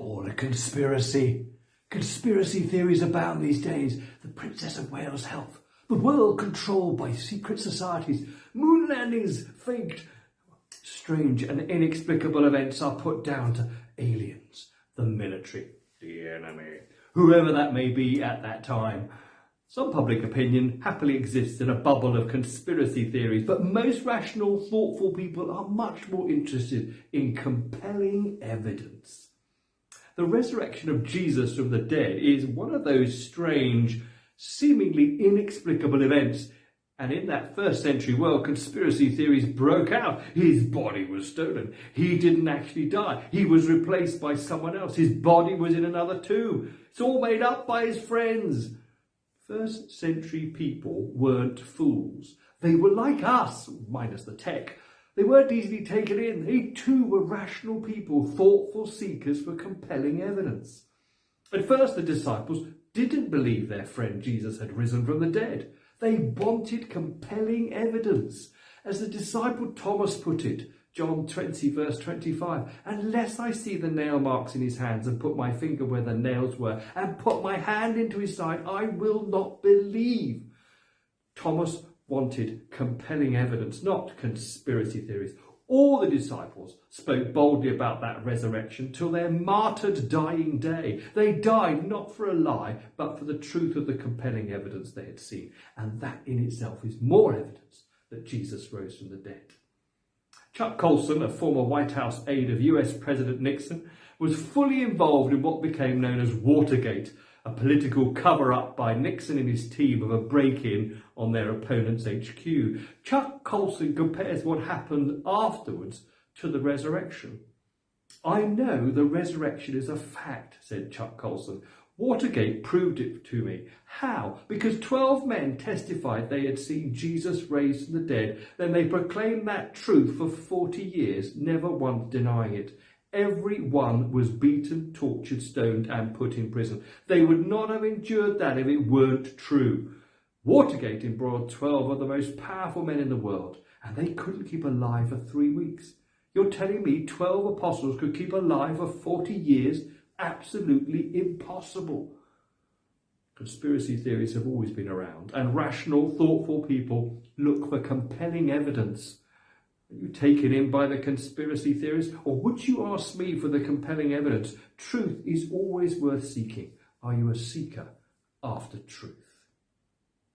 All a conspiracy. Conspiracy theories abound these days. The Princess of Wales' health. The world controlled by secret societies. Moon landings faked. Strange and inexplicable events are put down to aliens, the military, the enemy, whoever that may be at that time. Some public opinion happily exists in a bubble of conspiracy theories, but most rational, thoughtful people are much more interested in compelling evidence. The resurrection of Jesus from the dead is one of those strange, seemingly inexplicable events. And in that first century world, conspiracy theories broke out. His body was stolen. He didn't actually die. He was replaced by someone else. His body was in another tomb. It's all made up by his friends. First century people weren't fools. They were like us, minus the tech. They weren't easily taken in. They too were rational people, thoughtful seekers for compelling evidence. At first, the disciples didn't believe their friend Jesus had risen from the dead. They wanted compelling evidence. As the disciple Thomas put it, John 20 verse 25, unless I see the nail marks in his hands and put my finger where the nails were and put my hand into his side, I will not believe. Thomas wanted compelling evidence, not conspiracy theories. All the disciples spoke boldly about that resurrection till their martyred dying day. They died not for a lie, but for the truth of the compelling evidence they had seen. And that in itself is more evidence that Jesus rose from the dead. Chuck Colson, a former White House aide of US President Nixon, was fully involved in what became known as Watergate, a political cover-up by Nixon and his team of a break-in on their opponent's HQ. Chuck Colson compares what happened afterwards to the resurrection. I know the resurrection is a fact, said Chuck Colson. Watergate proved it to me. How? Because 12 men testified they had seen Jesus raised from the dead. Then they proclaimed that truth for 40 years, never once denying it. Every one was beaten, tortured, stoned and put in prison. They would not have endured that if it weren't true. Watergate embroiled 12 of the most powerful men in the world, and they couldn't keep alive for 3 weeks. You're telling me 12 apostles could keep alive for 40 years? Absolutely impossible. Conspiracy theories have always been around, and rational, thoughtful people look for compelling evidence. Are you taken in by the conspiracy theories, or would you ask me for the compelling evidence? Truth is always worth seeking. Are you a seeker after truth?